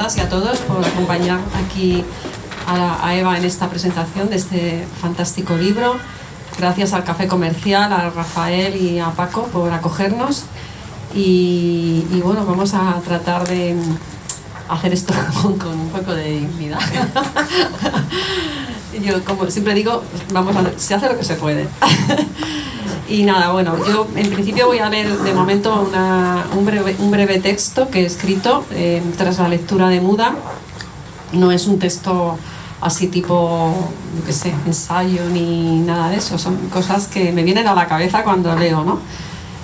todas y a todos por acompañar aquí a Eva en esta presentación de este fantástico libro. Gracias al Café Comercial, a Rafael y a Paco por acogernos. Y bueno, vamos a tratar de hacer esto con un poco de dignidad. Yo, como siempre digo, se hace lo que se puede. Y nada, bueno, yo en principio voy a leer de momento un breve texto que he escrito tras la lectura de Muda. No es un texto así tipo, yo qué sé, ensayo ni nada de eso, son cosas que me vienen a la cabeza cuando leo, ¿no?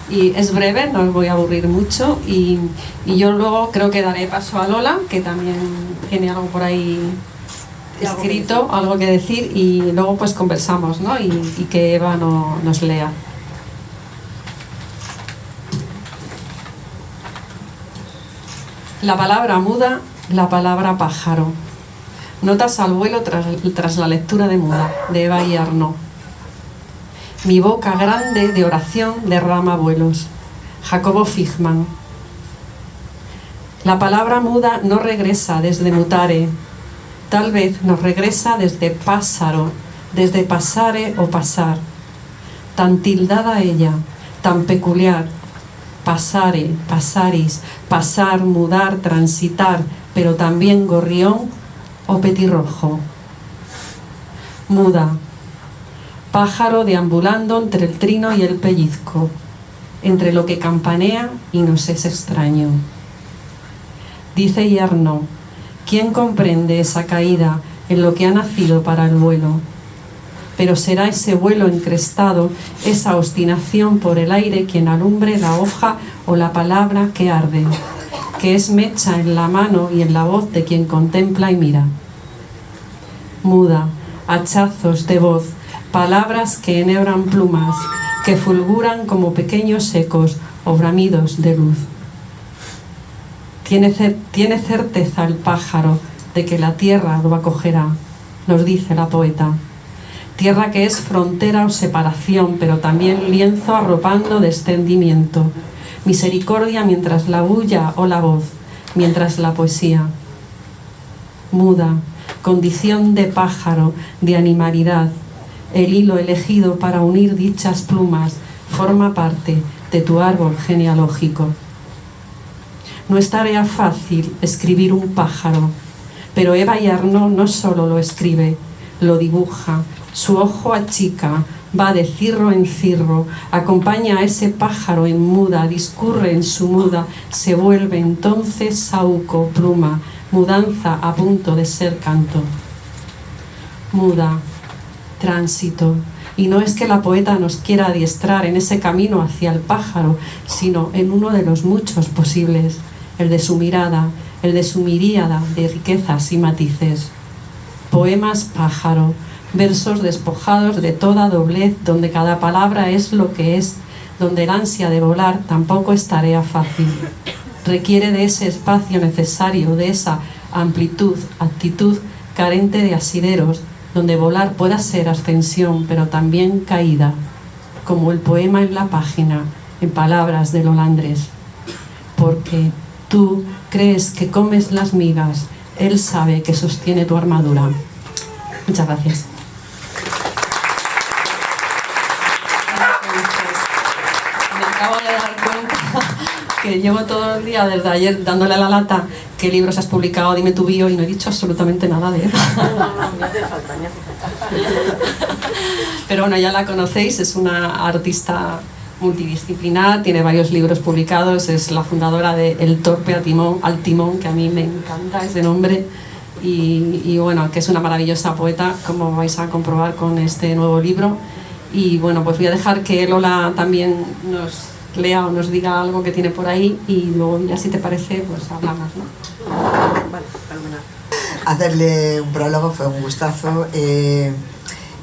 Y es breve, no os voy a aburrir mucho y yo luego creo que daré paso a Lola, que también tiene algo por ahí escrito, algo que decir, y luego pues conversamos, ¿no? Y que Eva nos lea. La palabra muda, la palabra pájaro. Notas al vuelo tras la lectura de Muda, de Eva y Arnaud. Mi boca grande de oración derrama vuelos. Jacobo Figman. La palabra muda no regresa desde mutare. Tal vez nos regresa desde pásaro, desde pasare o pasar. Tan tildada ella, tan peculiar. Pasare, pasaris, pasar, mudar, transitar, pero también gorrión o petirrojo. Muda. Pájaro deambulando entre el trino y el pellizco, entre lo que campanea y nos es extraño. Dice Yarno, ¿quién comprende esa caída en lo que ha nacido para el vuelo? Pero será ese vuelo encrestado, esa obstinación por el aire quien alumbre la hoja o la palabra que arde, que es mecha en la mano y en la voz de quien contempla y mira. Muda, hachazos de voz, palabras que enhebran plumas, que fulguran como pequeños ecos o bramidos de luz. Tiene certeza el pájaro de que la tierra lo acogerá, nos dice la poeta. Tierra que es frontera o separación, pero también lienzo arropando descendimiento. Misericordia mientras la bulla o la voz, mientras la poesía. Muda, condición de pájaro, de animalidad. El hilo elegido para unir dichas plumas forma parte de tu árbol genealógico. No es tarea fácil escribir un pájaro, pero Eva y Arnaud no solo lo escribe, lo dibuja, su ojo achica, va de cirro en cirro, acompaña a ese pájaro en muda, discurre en su muda, se vuelve entonces saúco, pluma, mudanza a punto de ser canto. Muda, tránsito. Y no es que la poeta nos quiera adiestrar en ese camino hacia el pájaro, sino en uno de los muchos posibles, el de su mirada, el de su miríada de riquezas y matices. Poemas pájaro, versos despojados de toda doblez, donde cada palabra es lo que es, donde el ansia de volar tampoco es tarea fácil. Requiere de ese espacio necesario, de esa amplitud, actitud carente de asideros, donde volar pueda ser ascensión, pero también caída, como el poema en la página, en palabras del holandés. Porque tú crees que comes las migas, él sabe que sostiene tu armadura. Muchas gracias. Me acabo de dar cuenta que llevo todo el día desde ayer dándole a la lata qué libros has publicado, dime tu bio, y no he dicho absolutamente nada de eso. No hace falta, ni hace falta. Pero bueno, ya la conocéis, es una artista multidisciplinar, tiene varios libros publicados, es la fundadora de El Torpe al Timón, que a mí me encanta ese nombre, y bueno, que es una maravillosa poeta, como vais a comprobar con este nuevo libro. Y bueno, pues voy a dejar que Lola también nos lea o nos diga algo que tiene por ahí, y luego ya, si te parece, pues hablamos, ¿no? Vale, fenomenal. Hacerle un prólogo fue un gustazo,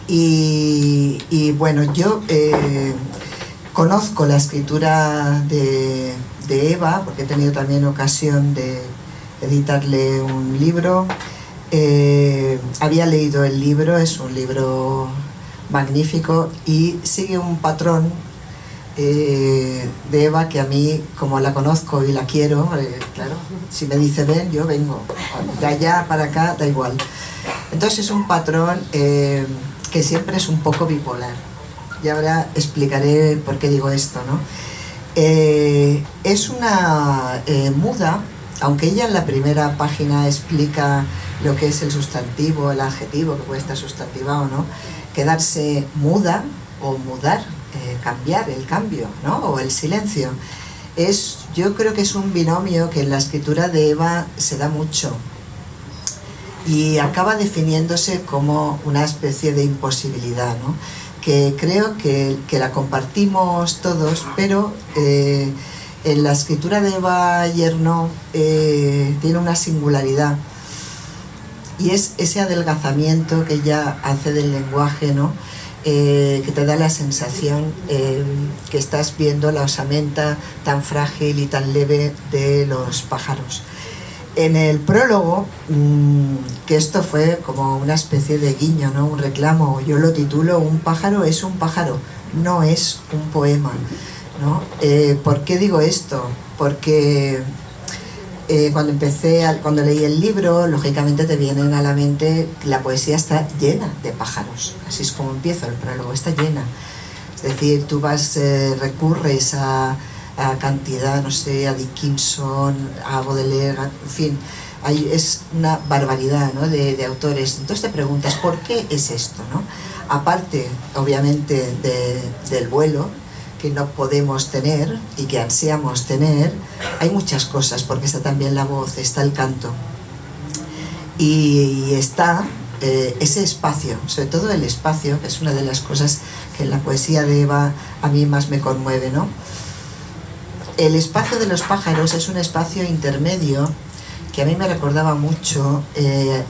y bueno, yo conozco la escritura de Eva, porque he tenido también ocasión de editarle un libro. Había leído el libro, es un libro magnífico y sigue un patrón de Eva, que a mí, como la conozco y la quiero, claro, si me dice ven, yo vengo, de allá para acá, da igual. Entonces es un patrón que siempre es un poco bipolar, y ahora explicaré por qué digo esto, ¿no? Es una muda, aunque ella en la primera página explica lo que es el sustantivo, el adjetivo, que puede estar sustantivado, ¿no? Quedarse muda o mudar, cambiar, el cambio, ¿no? O el silencio. Yo creo que es un binomio que en la escritura de Eva se da mucho y acaba definiéndose como una especie de imposibilidad, ¿no? Que creo que la compartimos todos, pero en la escritura de Eva Yerno tiene una singularidad, y es ese adelgazamiento que ella hace del lenguaje, ¿no? Que te da la sensación que estás viendo la osamenta tan frágil y tan leve de los pájaros. En el prólogo, que esto fue como una especie de guiño, ¿no? Un reclamo, yo lo titulo Un pájaro es un pájaro, no es un poema, ¿no? ¿Por qué digo esto? Porque cuando leí el libro, lógicamente te vienen a la mente, la poesía está llena de pájaros, así es como empieza el prólogo, está llena. Es decir, tú recurres a cantidad, no sé, a Dickinson, a Baudelaire, en fin, es una barbaridad, ¿no? de autores. Entonces te preguntas, ¿por qué es esto, no? Aparte, obviamente, del vuelo, que no podemos tener y que ansiamos tener, hay muchas cosas, porque está también la voz, está el canto, y está ese espacio, sobre todo el espacio, que es una de las cosas que en la poesía de Eva a mí más me conmueve, ¿no? El espacio de los pájaros es un espacio intermedio que a mí me recordaba mucho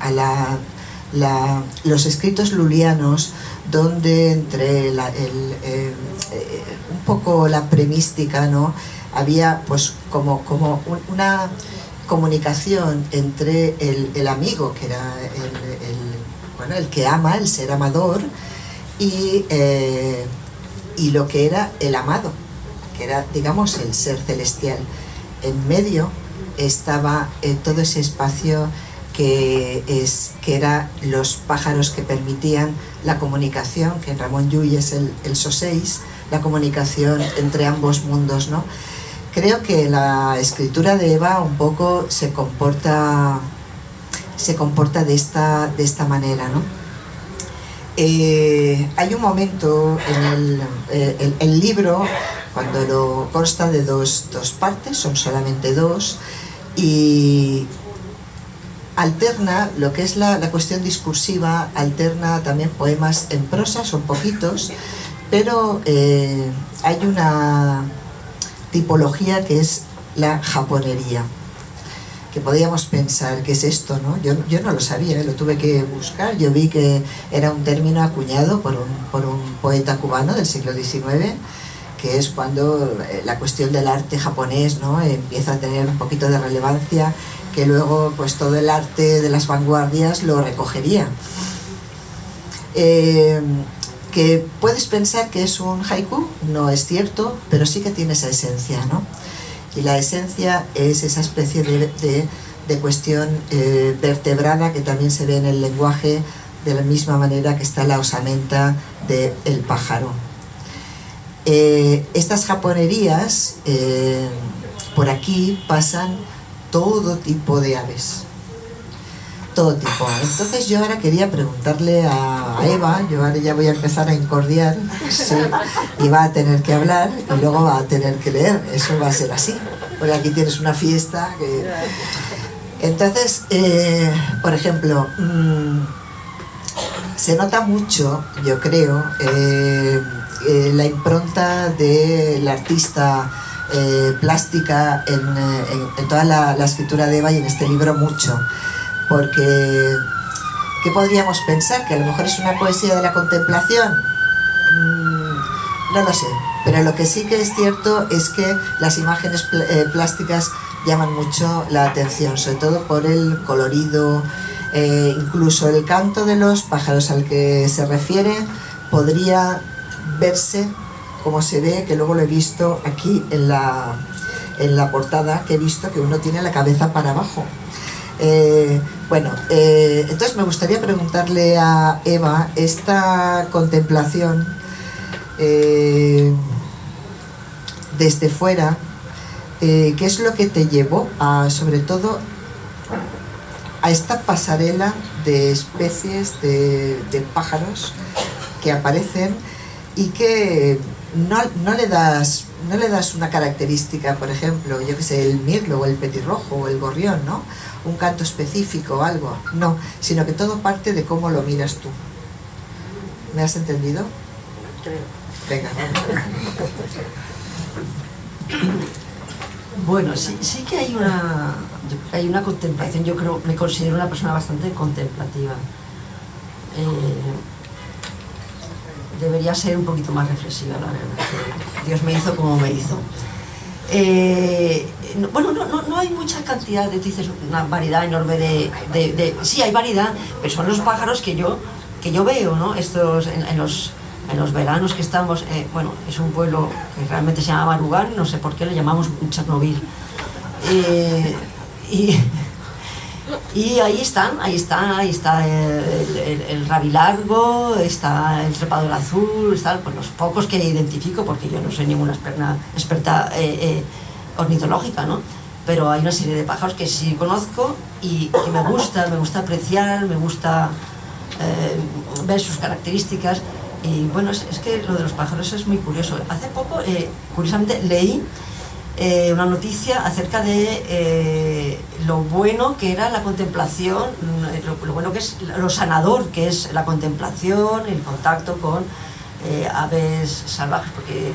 a los escritos lulianos, donde entre un poco la premistica, ¿no? Había pues como una comunicación entre el amigo, que era el que ama, el ser amador, y lo que era el amado, que era, digamos, el ser celestial. En medio estaba todo ese espacio que era los pájaros que permitían la comunicación, que en Ramón Llull es el soseis, la comunicación entre ambos mundos, ¿no? Creo que la escritura de Eva un poco se comporta de esta manera, ¿no? Hay un momento en el libro, cuando consta de dos partes, son solamente dos, y alterna lo que es la cuestión discursiva, alterna también poemas en prosa, son poquitos, pero hay una tipología que es la japonería, que podíamos pensar, ¿qué es esto, no? Yo no lo sabía, lo tuve que buscar. Yo vi que era un término acuñado por un poeta cubano del siglo XIX, que es cuando la cuestión del arte japonés, ¿no? Empieza a tener un poquito de relevancia, que luego pues todo el arte de las vanguardias lo recogería. Que puedes pensar que es un haiku, no es cierto, pero sí que tiene esa esencia, ¿no? Y la esencia es esa especie de cuestión vertebrada que también se ve en el lenguaje, de la misma manera que está la osamenta del pájaro. Estas japonerías, por aquí pasan todo tipo de aves, todo tipo. Entonces yo ahora quería preguntarle a Eva, yo ahora ya voy a empezar a incordiar, sí, y va a tener que hablar y luego va a tener que leer, eso va a ser así, porque aquí tienes una fiesta Entonces, por ejemplo, se nota mucho, yo creo, la impronta del artista plástica en toda la escritura de Eva, y en este libro mucho, porque ¿qué podríamos pensar? ¿Que a lo mejor es una poesía de la contemplación? No lo sé, pero lo que sí que es cierto es que las imágenes plásticas llaman mucho la atención, sobre todo por el colorido, incluso el canto de los pájaros al que se refiere podría verse como se ve, que luego lo he visto aquí en la portada, que he visto que uno tiene la cabeza para abajo. Entonces me gustaría preguntarle a Eva, esta contemplación desde fuera, ¿qué es lo que te llevó sobre todo a esta pasarela de especies de pájaros que aparecen y que no le das una característica, por ejemplo, yo que sé, el mirlo o el petirrojo o el gorrión, ¿no? Un canto específico o algo, no, sino que todo parte de cómo lo miras tú. ¿Me has entendido? Creo. Venga. Bueno, sí que hay una contemplación. Yo creo, me considero una persona bastante contemplativa. Debería ser un poquito más reflexiva, la verdad. Dios me hizo como me hizo. No hay mucha cantidad de, dices, una variedad enorme de sí, hay variedad, pero son los pájaros que yo veo, ¿no? Estos en los veranos que estamos, es un pueblo que realmente se llama Marugan, no sé por qué le llamamos Chernobyl. Y ahí está el rabilargo, está el trepador azul, están pues, los pocos que identifico, porque yo no soy ninguna experta ornitológica, ¿no? Pero hay una serie de pájaros que sí conozco y que me gusta apreciar, me gusta ver sus características. Y bueno, es que lo de los pájaros es muy curioso. Hace poco, curiosamente, leí una noticia acerca de lo bueno que era la contemplación, lo bueno que es, lo sanador que es la contemplación, el contacto con aves salvajes, porque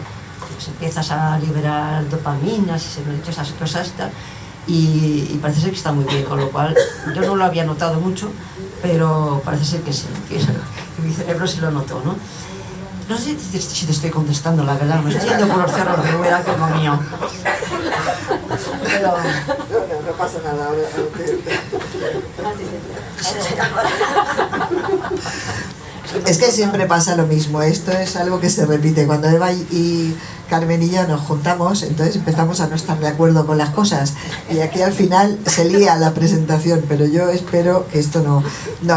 pues, empiezas a liberar dopaminas y se me han dicho esas cosas y tal, y parece ser que está muy bien, con lo cual yo no lo había notado mucho, pero parece ser que sí, que mi cerebro sí lo notó, ¿no? No sé si te estoy contestando, la verdad, me estoy yendo por los cerros de Úbeda, que es lo mío. Pero... No pasa nada. Es que siempre pasa lo mismo, esto es algo que se repite. Cuando Eva y Carmen y yo nos juntamos, entonces empezamos a no estar de acuerdo con las cosas y aquí al final se lía la presentación, pero yo espero que esto no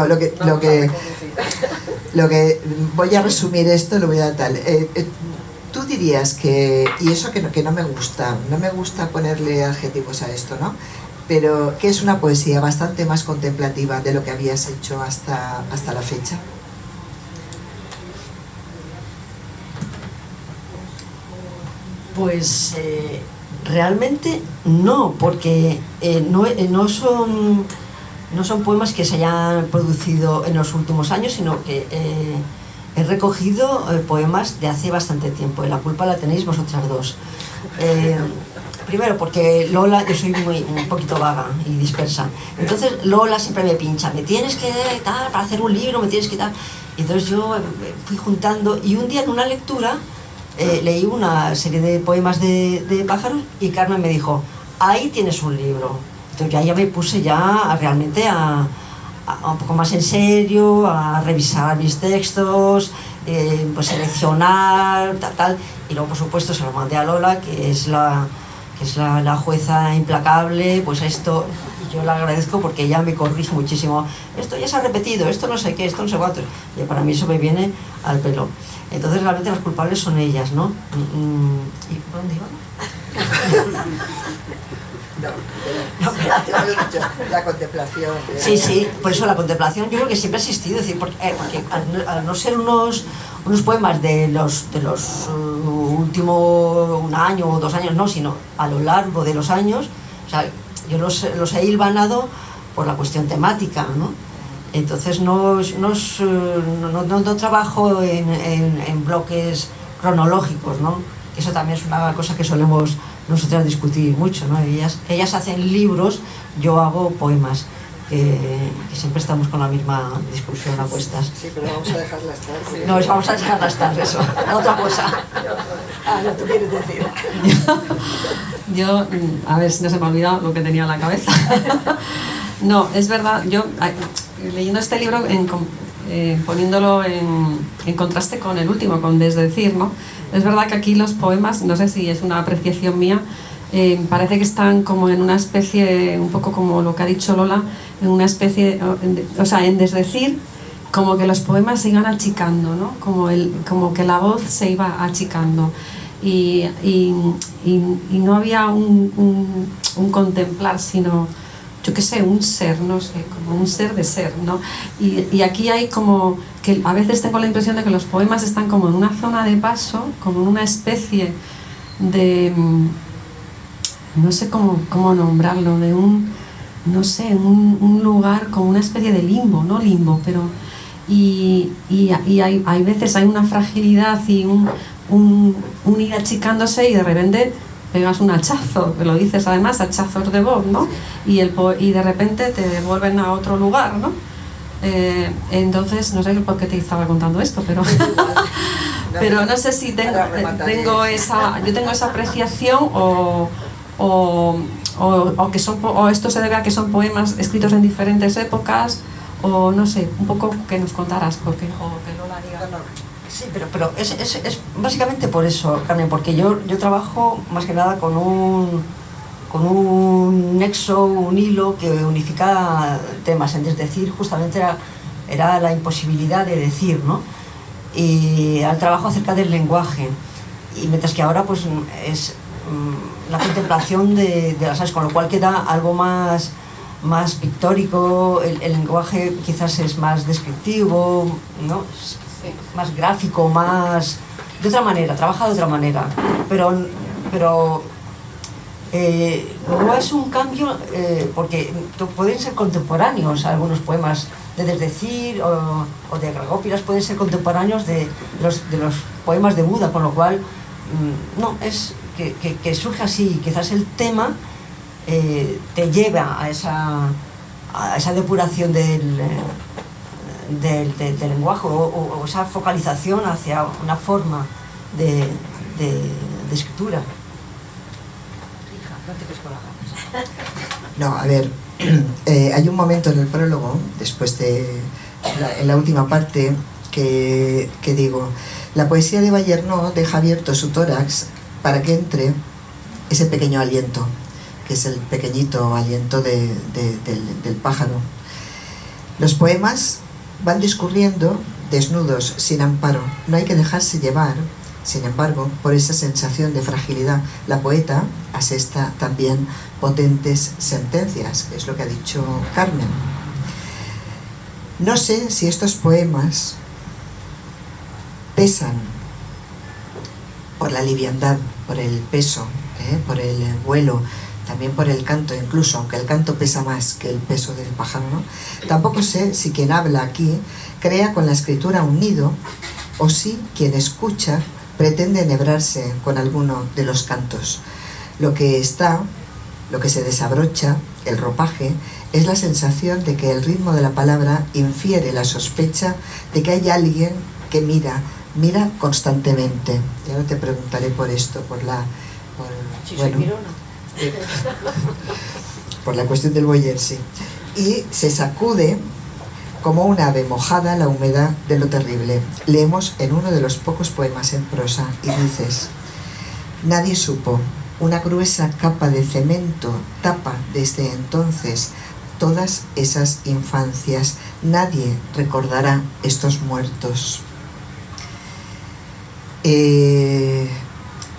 lo que voy a resumir esto, lo voy a tal. Tú dirías que, y eso que no me gusta ponerle adjetivos a esto, ¿no? Pero que es una poesía bastante más contemplativa de lo que habías hecho hasta la fecha. Pues realmente no, porque no son poemas que se hayan producido en los últimos años, sino que he recogido poemas de hace bastante tiempo. Y la culpa la tenéis vosotras dos. Primero porque Lola, yo soy un poquito vaga y dispersa. Entonces Lola siempre me pincha, me tienes que dar para hacer un libro, me tienes que dar. Y entonces yo fui juntando y un día en una lectura leí una serie de poemas de pájaros y Carmen me dijo, ahí tienes un libro. Entonces ya me puse realmente a un poco más en serio, a revisar mis textos, pues seleccionar, tal, y luego por supuesto se lo mandé a Lola, que es la jueza implacable. Pues esto yo le agradezco porque ella me corrige muchísimo, esto ya se ha repetido, esto no sé qué, esto no sé cuánto, y para mí eso me viene al pelo. Entonces realmente las culpables son ellas, ¿no? ¿Y dónde íbamos? La contemplación. Sí, por eso la contemplación yo creo que siempre ha existido, es decir, porque al no ser unos poemas de los últimos un año o 2 años, no, sino a lo largo de los años, o sea, yo los he hilvanado por la cuestión temática, ¿no? Entonces no trabajo en bloques cronológicos, ¿no? Eso también es una cosa que solemos nosotras discutir mucho, ¿no? Ellas hacen libros, yo hago poemas, que siempre estamos con la misma discusión a cuestas. Sí, pero vamos a dejarla estar. ¿Sí? No, vamos a dejarla estar, eso, otra cosa. No, tú quieres decir. Yo, a ver si no se me ha olvidado lo que tenía en la cabeza. No, es verdad, yo leyendo este libro poniéndolo en contraste con el último, con Desdecir, ¿no? Es verdad que aquí los poemas, no sé si es una apreciación mía, parece que están como en una especie, un poco como lo que ha dicho Lola, en una especie, o sea, en Desdecir, como que los poemas se iban achicando, ¿no? Como que la voz se iba achicando. Y no había un contemplar, sino, yo qué sé, un ser, no sé, como un ser de ser, ¿no? Y aquí hay como que a veces tengo la impresión de que los poemas están como en una zona de paso, como en una especie de, no sé cómo nombrarlo, de no sé, un lugar como una especie de limbo, no limbo, pero y hay veces hay una fragilidad y un ir achicándose y de repente pegas un hachazo, que lo dices además, hachazos de voz, ¿no? Y de repente te devuelven a otro lugar, ¿no? Entonces, no sé por qué te estaba contando esto, pero pero no sé si tengo esa apreciación o esto se debe a que son poemas escritos en diferentes épocas, o no sé, un poco que nos contaras, o que Lola diga. Sí, pero es básicamente por eso, Carmen, porque yo trabajo más que nada con un nexo, un hilo que unifica temas. En Desdecir justamente era la imposibilidad de decir, ¿no? Y al trabajo acerca del lenguaje. Y mientras que ahora pues es la contemplación de las aves, con lo cual queda algo más pictórico, el lenguaje quizás es más descriptivo, ¿no? Más gráfico, más de otra manera, trabaja de otra manera, pero no es un cambio, porque pueden ser contemporáneos algunos poemas de Desdecir o de Agragópiras, pueden ser contemporáneos de los poemas de Buda, con lo cual no, es que surge así, quizás el tema te lleva a esa depuración del lenguaje o esa focalización hacia una forma de escritura. No, a ver, hay un momento en el prólogo, después en la última parte, que digo, la poesía de Bayernot deja abierto su tórax para que entre ese pequeño aliento, que es el pequeñito aliento del pájaro. Los poemas van discurriendo desnudos, sin amparo. No hay que dejarse llevar, sin embargo, por esa sensación de fragilidad. La poeta asesta también potentes sentencias, que es lo que ha dicho Carmen. No sé si estos poemas pesan por la liviandad, por el peso, por el vuelo, también por el canto, incluso, aunque el canto pesa más que el peso del pájaro, ¿no? Tampoco sé si quien habla aquí crea con la escritura un nido o si quien escucha pretende enhebrarse con alguno de los cantos. Lo que se desabrocha, el ropaje, es la sensación de que el ritmo de la palabra infiere la sospecha de que hay alguien que mira constantemente. Ya no te preguntaré por esto, por la cuestión del boyer, sí. Y se sacude como un ave mojada la humedad de lo terrible. Leemos en uno de los pocos poemas en prosa y dices: nadie supo, una gruesa capa de cemento tapa desde entonces todas esas infancias. Nadie recordará estos muertos.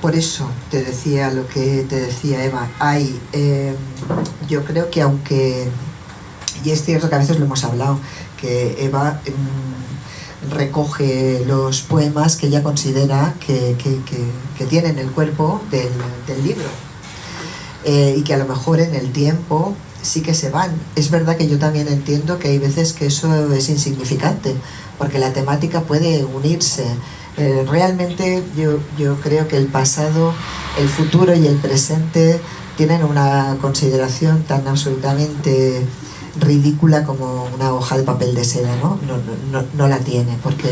Por eso te decía lo que te decía Eva. Yo creo que aunque, y es cierto que a veces lo hemos hablado, que Eva recoge los poemas que ella considera que tienen el cuerpo del libro, y que a lo mejor en el tiempo sí que se van. Es verdad que yo también entiendo que hay veces que eso es insignificante, porque la temática puede unirse. Realmente yo creo que el pasado, el futuro y el presente tienen una consideración tan absolutamente ridícula como una hoja de papel de seda, ¿no? No la tiene, porque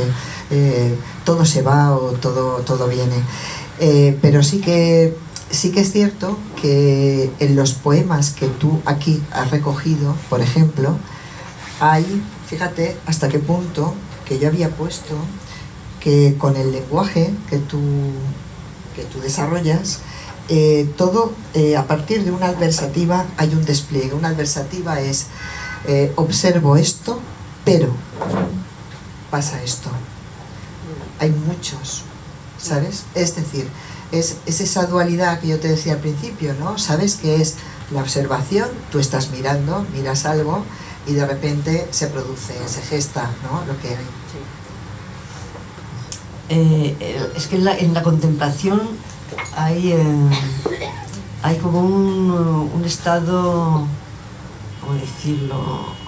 todo se va o todo viene. Pero sí que es cierto que en los poemas que tú aquí has recogido, por ejemplo, hay, fíjate hasta qué punto que yo había puesto, que con el lenguaje que tú desarrollas, todo a partir de una adversativa hay un despliegue. Una adversativa es observo esto, pero pasa esto. Hay muchos, ¿sabes? Es decir, es esa dualidad que yo te decía al principio, ¿no? Sabes que es la observación, tú estás mirando, miras algo y de repente se produce, se gesta, ¿no? Lo que hay. Es que en la contemplación hay como un estado, ¿cómo decirlo?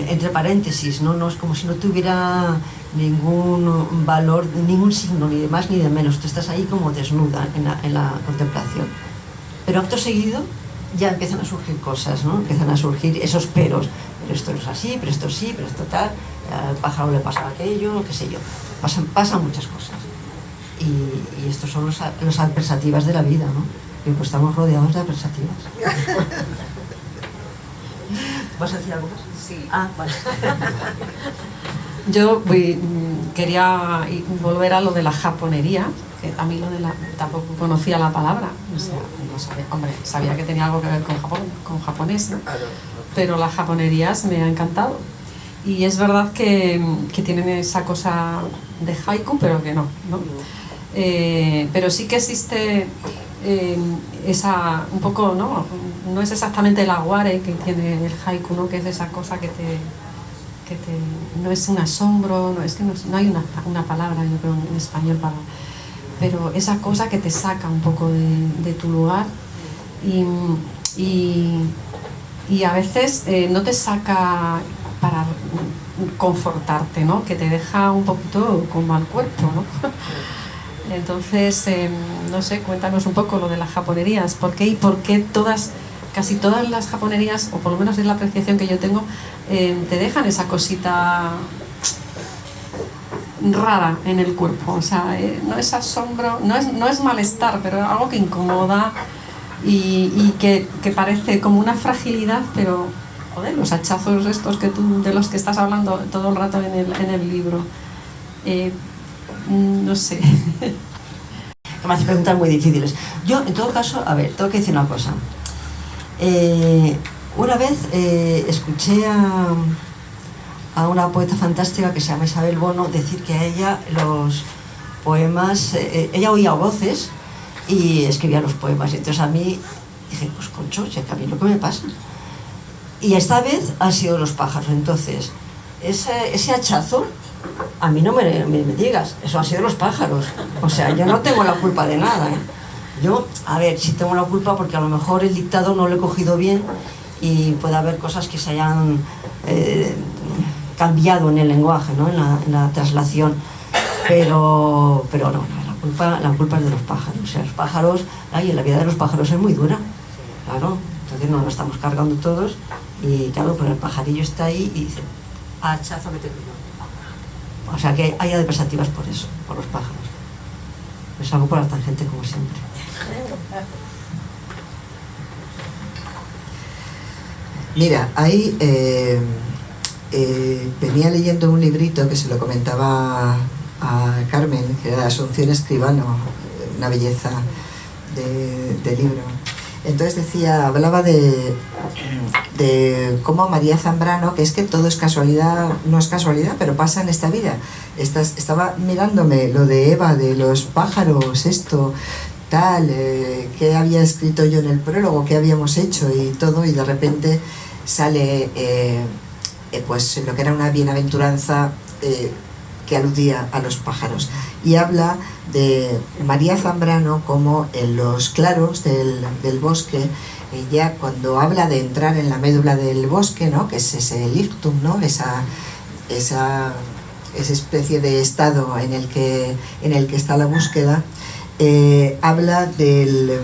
Entre paréntesis, ¿no? No es como si no tuviera ningún valor, ningún signo, ni de más ni de menos. Tú estás ahí como desnuda en la contemplación. Pero acto seguido ya empiezan a surgir cosas, ¿no? Empiezan a surgir esos peros. Pero esto no es así, pero esto sí, pero esto tal. Al pájaro le pasa aquello, qué sé yo. Pasan muchas cosas. Y estos son los adversativas de la vida, ¿no? Y pues estamos rodeados de adversativas. ¿Vas a decir algo más? Sí. Ah, vale. Yo quería volver a lo de la japonería, que a mí tampoco conocía la palabra, o sea, no sabía, hombre, sabía que tenía algo que ver con Japón, con japonés, ¿no? Pero las japonerías me ha encantado. Y es verdad que tienen esa cosa de haiku, pero que no. Pero sí que existe esa, un poco, no es exactamente el aguare que tiene el haiku, ¿no? Que es esa cosa que no es un asombro, no hay una palabra, yo creo, en español pero esa cosa que te saca un poco de tu lugar y a veces no te saca para confortarte, ¿no? Que te deja un poquito como al cuerpo, ¿no? Entonces, no sé, cuéntanos un poco lo de las japonerías, ¿por qué y por qué casi todas las japonerías, o por lo menos es la apreciación que yo tengo, te dejan esa cosita rara en el cuerpo? O sea, no es asombro, no es malestar, pero algo que incomoda y que parece como una fragilidad, pero joder, los hachazos estos de los que estás hablando todo el rato en el libro, no sé. Me hace preguntas muy difíciles. Yo, en todo caso, a ver, tengo que decir una cosa. Una vez escuché a una poeta fantástica que se llama Isabel Bono decir que a ella los poemas, ella oía voces y escribía los poemas. Entonces a mí dije, pues concho, ya que a mí lo que me pasa. Y esta vez han sido los pájaros. Entonces, ese hachazo, a mí no me digas, eso han sido los pájaros. O sea, yo no tengo la culpa de nada, ¿eh? Yo, a ver, sí tengo la culpa porque a lo mejor el dictado no lo he cogido bien y puede haber cosas que se hayan cambiado en el lenguaje, ¿no? en la traslación. Pero no, la culpa es de los pájaros. O sea, los pájaros, la vida de los pájaros es muy dura, claro. Entonces no nos estamos cargando todos y claro, pero el pajarillo está ahí y dice, hachazo que te pido. O sea que hay adversativas por eso, por los pájaros. Me salgo por la tangente como siempre. Mira, ahí venía leyendo un librito que se lo comentaba a Carmen, que era Asunción Escribano, una belleza de libro. Entonces hablaba de cómo María Zambrano, que es que todo es casualidad, no es casualidad, pero pasa en esta vida. Estaba mirándome lo de Eva, de los pájaros, esto, tal, qué había escrito yo en el prólogo, qué habíamos hecho y todo, y de repente sale pues lo que era una bienaventuranza que aludía a los pájaros. Y habla de María Zambrano como en los claros del bosque, ella cuando habla de entrar en la médula del bosque, ¿no? Que es ese lictum, ¿no? Esa especie de estado en el que está la búsqueda, habla de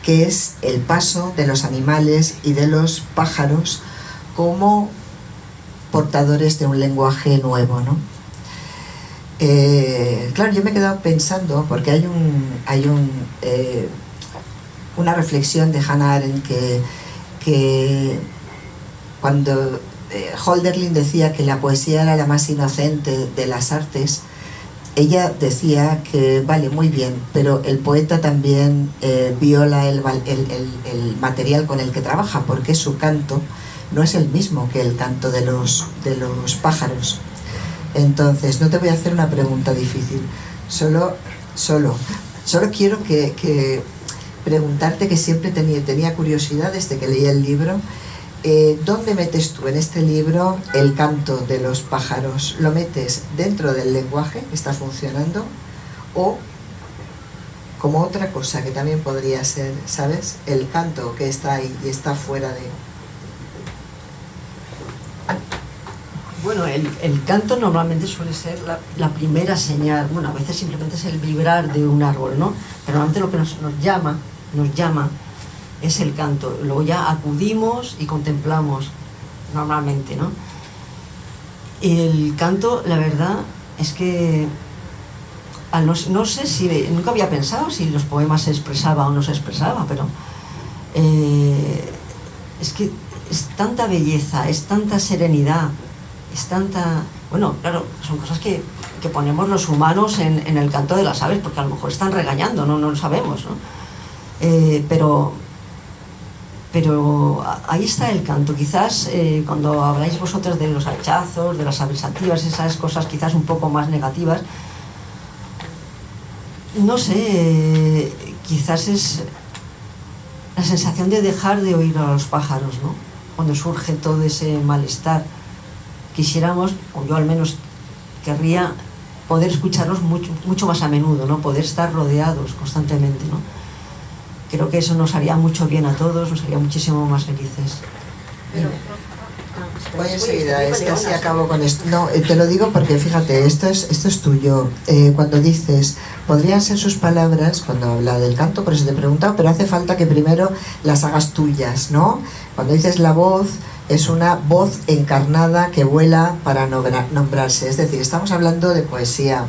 que es el paso de los animales y de los pájaros como portadores de un lenguaje nuevo, ¿no? Claro, yo me he quedado pensando, porque hay una reflexión de Hannah Arendt que cuando Hölderlin decía que la poesía era la más inocente de las artes. Ella decía que vale, muy bien, pero el poeta también viola el material con el que trabaja, porque su canto no es el mismo que el canto de los pájaros. Entonces, no te voy a hacer una pregunta difícil, solo quiero que preguntarte, que siempre tenía curiosidad desde que leí el libro. ¿Dónde metes tú en este libro el canto de los pájaros? ¿Lo metes dentro del lenguaje que está funcionando o como otra cosa que también podría ser, ¿sabes? El canto que está ahí y está fuera de... Bueno, el canto normalmente suele ser la primera señal. Bueno, a veces simplemente es el vibrar de un árbol, ¿no? Pero normalmente lo que nos llama es el canto. Luego ya acudimos y contemplamos normalmente, ¿no? El canto, la verdad es que no sé si nunca había pensado si los poemas se expresaba o no se expresaba, pero es que es tanta belleza, es tanta serenidad, es tanta... Bueno, claro, son cosas que ponemos los humanos en el canto de las aves, porque a lo mejor están regañando, no lo sabemos, ¿no? Pero ahí está el canto. Quizás cuando habláis vosotros de los hachazos, de las aves altivas, esas cosas quizás un poco más negativas, no sé, quizás es la sensación de dejar de oír a los pájaros, ¿no? Cuando surge todo ese malestar. Quisiéramos, o yo al menos querría, poder escucharlos mucho más a menudo, ¿no? Poder estar rodeados constantemente, ¿no? Creo que eso nos haría mucho bien a todos, nos haría muchísimo más felices. Voy enseguida, es que así acabo con esto. No, te lo digo porque fíjate, esto es tuyo. Cuando dices, podrían ser sus palabras, cuando habla del canto, por eso te he preguntado, pero hace falta que primero las hagas tuyas, ¿no? Cuando dices la voz, es una voz encarnada que vuela para nombrarse. Es decir, estamos hablando de poesía.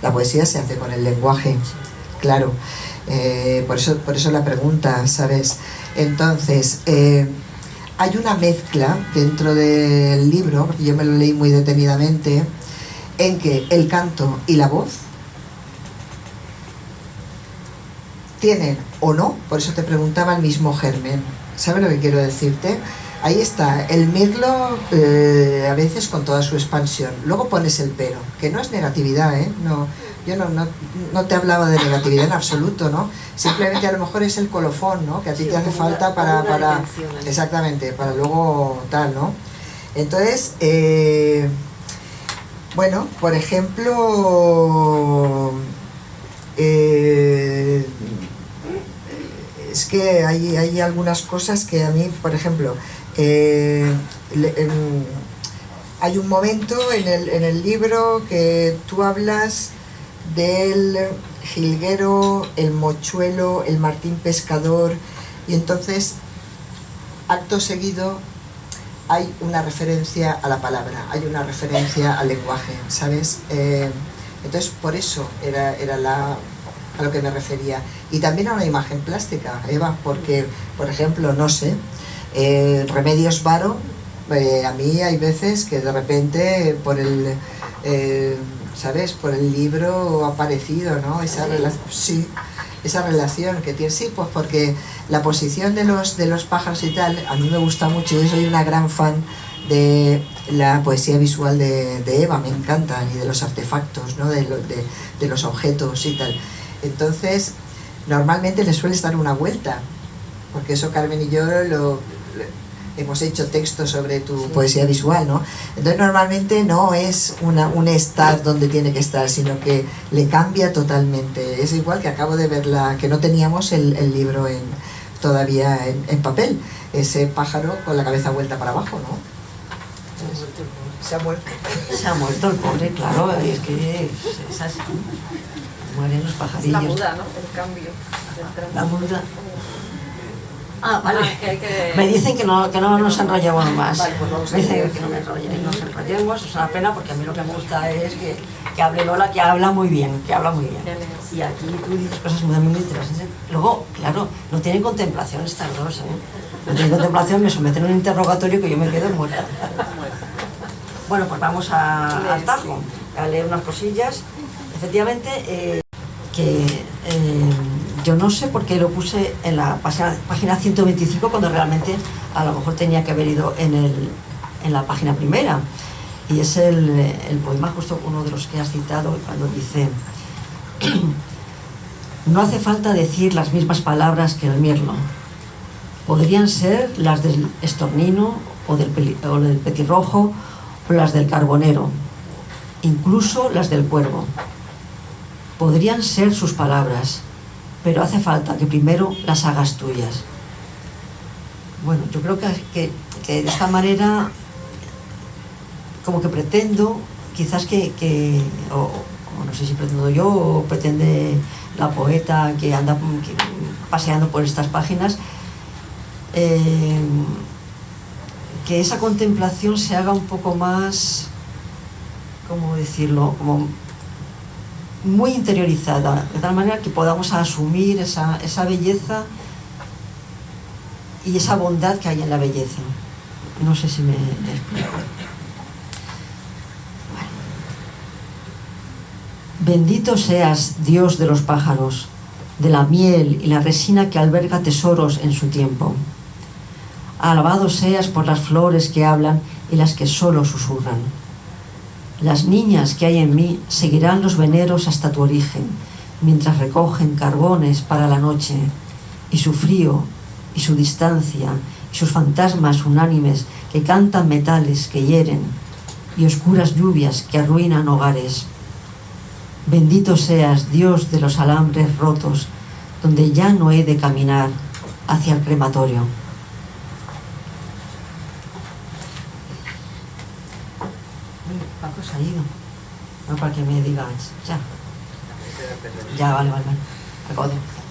La poesía se hace con el lenguaje, claro. Por eso la pregunta, ¿sabes? Entonces, hay una mezcla dentro del libro, porque yo me lo leí muy detenidamente, en que el canto y la voz tienen o no, por eso te preguntaba, el mismo germen. ¿Sabes lo que quiero decirte? Ahí está, el mirlo a veces con toda su expansión. Luego pones el pero, que no es negatividad, ¿eh? No, yo no te hablaba de negatividad en absoluto, ¿no? Simplemente a lo mejor es el colofón, ¿no? Que a ti te hace falta para exactamente, para luego tal, ¿no? Entonces, bueno, por ejemplo, es que hay algunas cosas que a mí, por ejemplo, hay un momento en el libro que tú hablas del jilguero, el mochuelo, el martín pescador, y entonces acto seguido hay una referencia a la palabra, hay una referencia al lenguaje, ¿sabes? Entonces por eso era a lo que me refería, y también a una imagen plástica, Eva, porque por ejemplo, no sé, Remedios Varo, a mí hay veces que de repente por el ¿sabes? Por el libro ha aparecido, ¿no? Esa relación que tiene, sí, pues porque la posición de los pájaros y tal, a mí me gusta mucho. Yo soy una gran fan de la poesía visual de Eva, me encantan, y de los artefactos, ¿no? de los objetos y tal. Entonces, normalmente le sueles dar una vuelta, porque eso Carmen y yo hemos hecho textos sobre tu poesía visual, ¿no? Entonces normalmente no es un estar donde tiene que estar, sino que le cambia totalmente. Es igual que acabo de verla, que no teníamos el libro todavía en papel, ese pájaro con la cabeza vuelta para abajo, ¿no? Se ha muerto. Se ha muerto el pobre, claro, es que es así. Mueren los pajarillos. Es la muda, ¿no? El cambio. La muda. Ah, vale. Me dicen que no nos enrollemos más. Vale, pues vamos a me dicen que no nos enrollemos, es una pena, porque a mí lo que me gusta es que hable Lola, que habla muy bien, Y aquí tú dices cosas muy interesantes. Luego, claro, no tienen contemplación estas dos, ¿eh? En contemplación me someten a un interrogatorio que yo me quedo muerta. Bueno, pues vamos al tajo, a leer unas cosillas. Efectivamente, yo no sé por qué lo puse en la página 125 cuando realmente a lo mejor tenía que haber ido en la página primera. Y es el poema, justo uno de los que has citado, cuando dice: no hace falta decir las mismas palabras que el mirlo. Podrían ser las del estornino o del petirrojo o las del carbonero, incluso las del cuervo. Podrían ser sus palabras, pero hace falta que primero las hagas tuyas. Bueno, yo creo que de esta manera como que pretendo, quizás o no sé si pretendo yo o pretende la poeta que anda paseando por estas páginas, que esa contemplación se haga un poco más, ¿cómo decirlo?, como muy interiorizada, de tal manera que podamos asumir esa belleza y esa bondad que hay en la belleza. No sé si me explico. Bendito seas, Dios de los pájaros, de la miel y la resina que alberga tesoros en su tiempo. Alabado seas por las flores que hablan y las que solo susurran. Las niñas que hay en mí seguirán los veneros hasta tu origen, mientras recogen carbones para la noche, y su frío, y su distancia, y sus fantasmas unánimes que cantan metales que hieren, y oscuras lluvias que arruinan hogares. Bendito seas, Dios de los alambres rotos, donde ya no he de caminar hacia el crematorio. Paco se ha ido. No, para que me digas. Ya. Ya, vale. Acabo de empezar.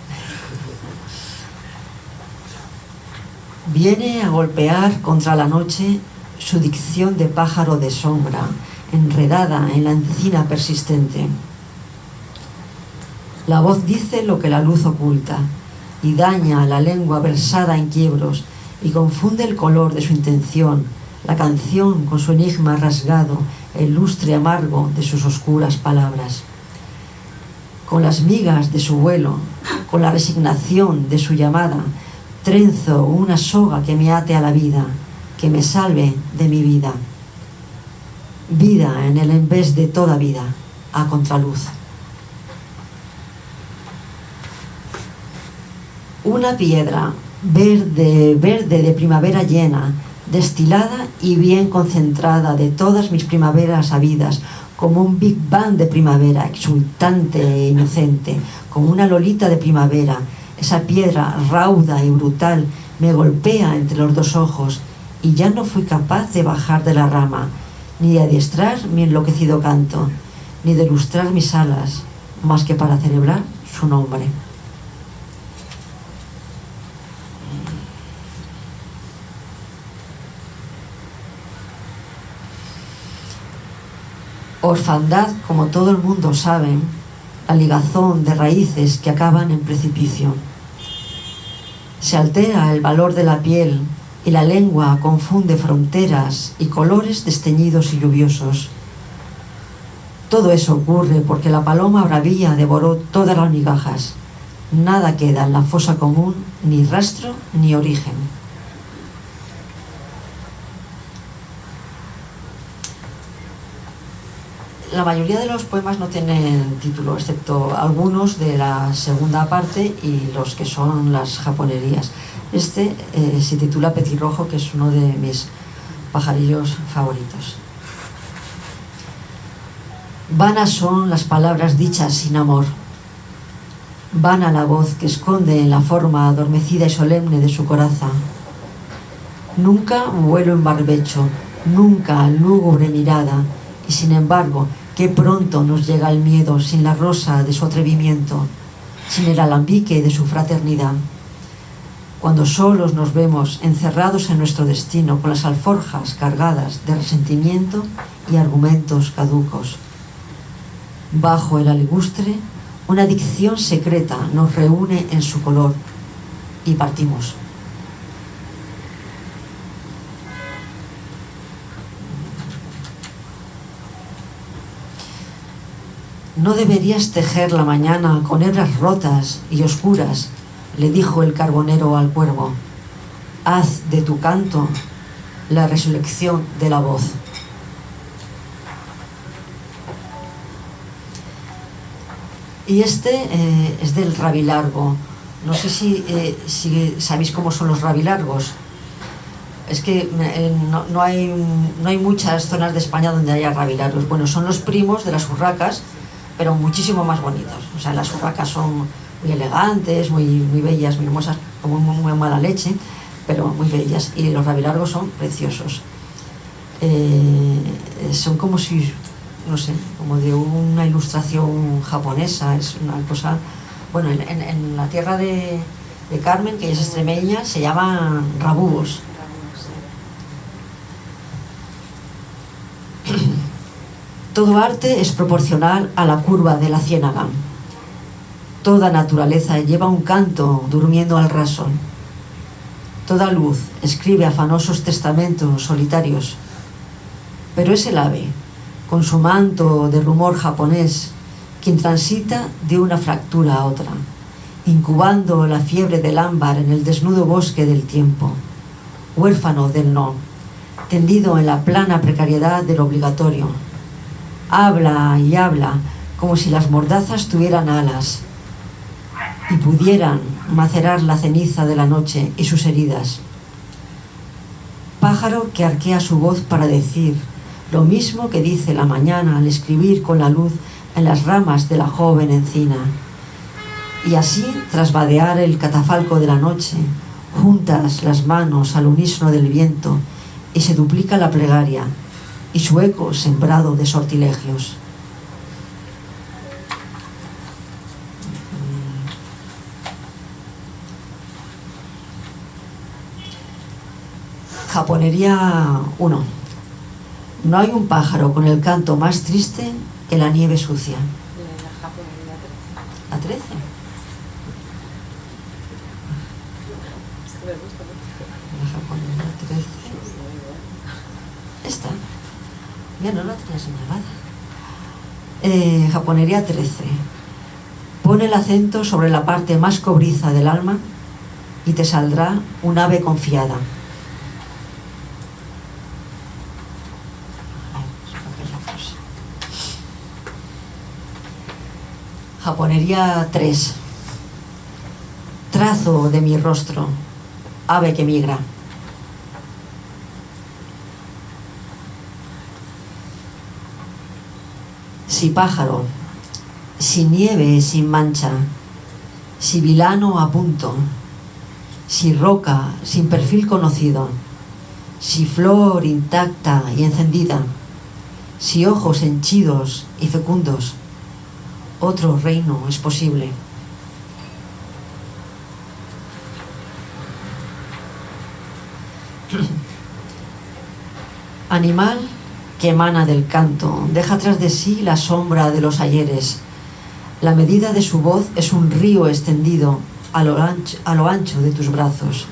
Viene a golpear contra la noche su dicción de pájaro de sombra, enredada en la encina persistente. La voz dice lo que la luz oculta y daña a la lengua versada en quiebros y confunde el color de su intención, la canción con su enigma rasgado, el lustre amargo de sus oscuras palabras. Con las migas de su vuelo, con la resignación de su llamada, trenzo una soga que me ate a la vida, que me salve de mi vida. Vida en el en vez de toda vida, a contraluz. Una piedra verde de primavera llena, destilada y bien concentrada de todas mis primaveras habidas, como un Big Bang de primavera, exultante e inocente, como una lolita de primavera. Esa piedra rauda y brutal me golpea entre los dos ojos y ya no fui capaz de bajar de la rama, ni de adiestrar mi enloquecido canto, ni de lustrar mis alas, más que para celebrar su nombre. Orfandad, como todo el mundo sabe, la ligazón de raíces que acaban en precipicio. Se altera el valor de la piel y la lengua confunde fronteras y colores desteñidos y lluviosos. Todo eso ocurre porque la paloma bravía devoró todas las migajas. Nada queda en la fosa común, ni rastro ni origen. La mayoría de los poemas no tienen título, excepto algunos de la segunda parte y los que son las japonerías. Este se titula Petirrojo, que es uno de mis pajarillos favoritos. Vanas son las palabras dichas sin amor. Vana la voz que esconde en la forma adormecida y solemne de su coraza. Nunca vuelo en barbecho, nunca lúgubre mirada, y sin embargo, qué pronto nos llega el miedo sin la rosa de su atrevimiento, sin el alambique de su fraternidad. Cuando solos nos vemos encerrados en nuestro destino con las alforjas cargadas de resentimiento y argumentos caducos. Bajo el aligustre, una dicción secreta nos reúne en su color y partimos. No deberías tejer la mañana con hebras rotas y oscuras, le dijo el carbonero al cuervo. Haz de tu canto la resurrección de la voz. Y este es del rabilargo. No sé si sabéis cómo son los rabilargos. Es que no hay muchas zonas de España donde haya rabilargos. Bueno, son los primos de las urracas, pero muchísimo más bonitos. O sea, las urracas son muy elegantes, muy bellas, muy hermosas, como muy mala leche, pero muy bellas. Y los rabilargos son preciosos. Son como si, no sé, como de una ilustración japonesa. Es una cosa... Bueno, en la tierra de Carmen, que es extremeña, se llaman rabugos. Todo arte es proporcional a la curva de la ciénaga. Toda naturaleza lleva un canto durmiendo al raso. Toda luz escribe afanosos testamentos solitarios. Pero es el ave, con su manto de rumor japonés, quien transita de una fractura a otra, incubando la fiebre del ámbar en el desnudo bosque del tiempo, huérfano del no, tendido en la plana precariedad del obligatorio. Habla y habla como si las mordazas tuvieran alas y pudieran macerar la ceniza de la noche y sus heridas. Pájaro que arquea su voz para decir lo mismo que dice la mañana al escribir con la luz en las ramas de la joven encina, y así tras vadear el catafalco de la noche, juntas las manos al unísono del viento y se duplica la plegaria y su eco sembrado de sortilegios. Japonería 1. No hay un pájaro con el canto más triste que la nieve sucia. ¿A 13? La japonería 13. Esta. Ya no la tenía señalada. Japonería 13. Pone el acento sobre la parte más cobriza del alma y te saldrá un ave confiada. Japonería 3. Trazo de mi rostro, ave que migra. Si pájaro, si nieve sin mancha, si vilano a punto, si roca sin perfil conocido, si flor intacta y encendida, si ojos henchidos y fecundos, otro reino es posible. Animal que emana del canto, deja tras de sí la sombra de los ayeres. La medida de su voz es un río extendido a lo ancho de tus brazos.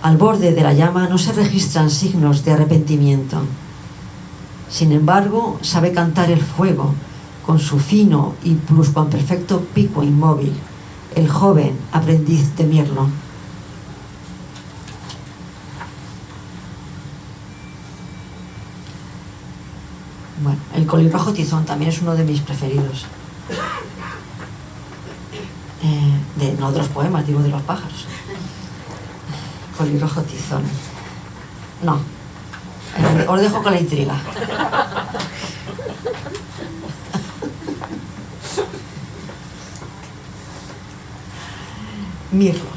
Al borde de la llama no se registran signos de arrepentimiento. Sin embargo, sabe cantar el fuego con su fino y pluscuamperfecto pico inmóvil, el joven aprendiz de mirlo. Bueno, el colirrojo tizón también es uno de mis preferidos. No de los poemas, digo de los pájaros. Colirrojo tizón. No. Os dejo con la intriga. Mirlo.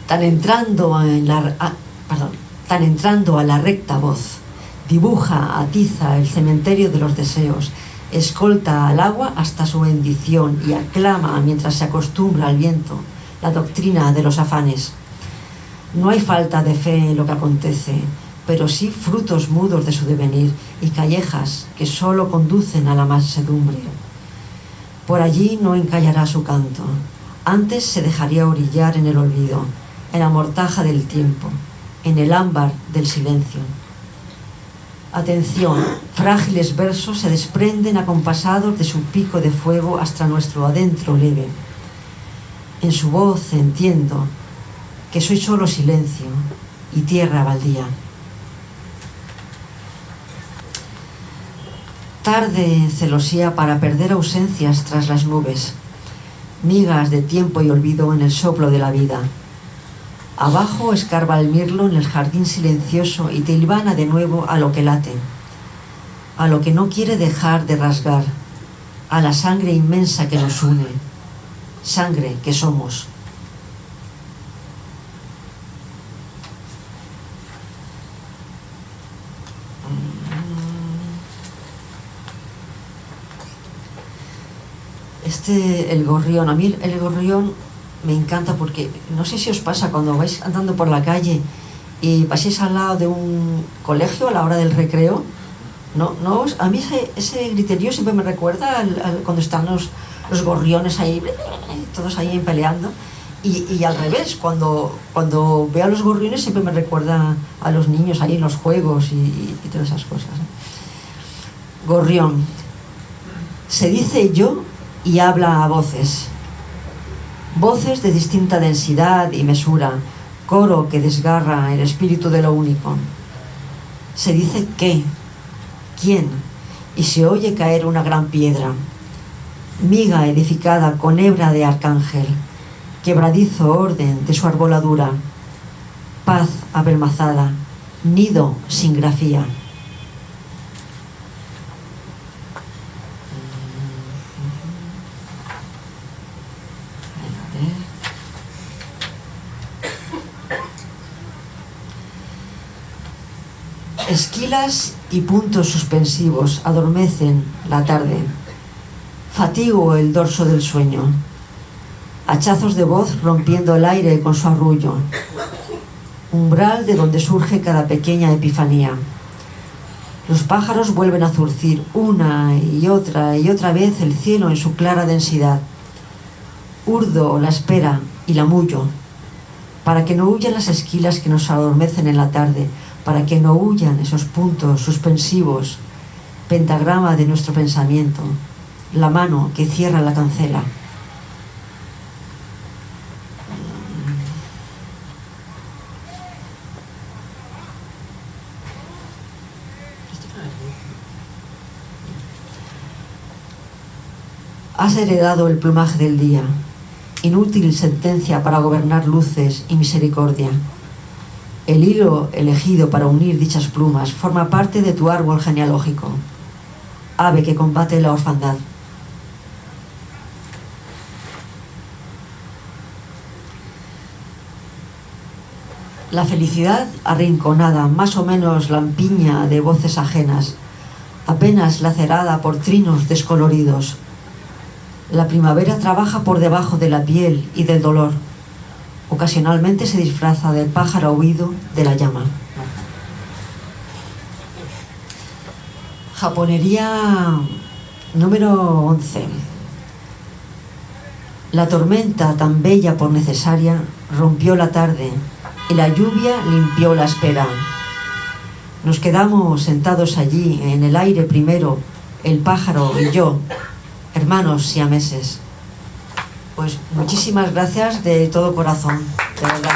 Tan entrando a la recta voz, dibuja, atiza el cementerio de los deseos, escolta al agua hasta su bendición y aclama mientras se acostumbra al viento la doctrina de los afanes. No hay falta de fe en lo que acontece, pero sí frutos mudos de su devenir y callejas que solo conducen a la mansedumbre. Por allí no encallará su canto, antes se dejaría orillar en el olvido, en la mortaja del tiempo, en el ámbar del silencio. Atención, frágiles versos se desprenden acompasados de su pico de fuego hasta nuestro adentro leve. En su voz entiendo que soy solo silencio y tierra baldía. Tarde celosía para perder ausencias tras las nubes, migas de tiempo y olvido en el soplo de la vida. Abajo escarba el mirlo en el jardín silencioso y te hilvana de nuevo a lo que late, a lo que no quiere dejar de rasgar, a la sangre inmensa que nos une, sangre que somos. El gorrión, a mí el gorrión me encanta porque no sé si os pasa cuando vais andando por la calle y paséis al lado de un colegio a la hora del recreo, a mí ese griterío siempre me recuerda cuando están los gorriones ahí, todos ahí peleando, y al revés, cuando veo a los gorriones siempre me recuerda a los niños ahí en los juegos y todas esas cosas. Gorrión. Se dice yo y habla a voces. Voces de distinta densidad y mesura, coro que desgarra el espíritu de lo único. Se dice qué, quién, y se oye caer una gran piedra, miga edificada con hebra de arcángel, quebradizo orden de su arboladura, paz apelmazada, nido sin grafía. Esquilas y puntos suspensivos adormecen la tarde. Fatigo el dorso del sueño. Hachazos de voz rompiendo el aire con su arrullo. Umbral de donde surge cada pequeña epifanía. Los pájaros vuelven a zurcir una y otra vez el cielo en su clara densidad. Urdo la espera y la mullo, para que no huyan las esquilas que nos adormecen en la tarde, para que no huyan esos puntos suspensivos, pentagrama de nuestro pensamiento, la mano que cierra la cancela. Has heredado el plumaje del día, inútil sentencia para gobernar luces y misericordia. El hilo elegido para unir dichas plumas forma parte de tu árbol genealógico, ave que combate la orfandad. La felicidad arrinconada, más o menos lampiña de voces ajenas, apenas lacerada por trinos descoloridos. La primavera trabaja por debajo de la piel y del dolor. Ocasionalmente se disfraza del pájaro huido de la llama. Japonería número 11. La tormenta, tan bella por necesaria, rompió la tarde y la lluvia limpió la espera. Nos quedamos sentados allí, en el aire primero, el pájaro y yo, hermanos siameses. Pues muchísimas gracias de todo corazón, de verdad.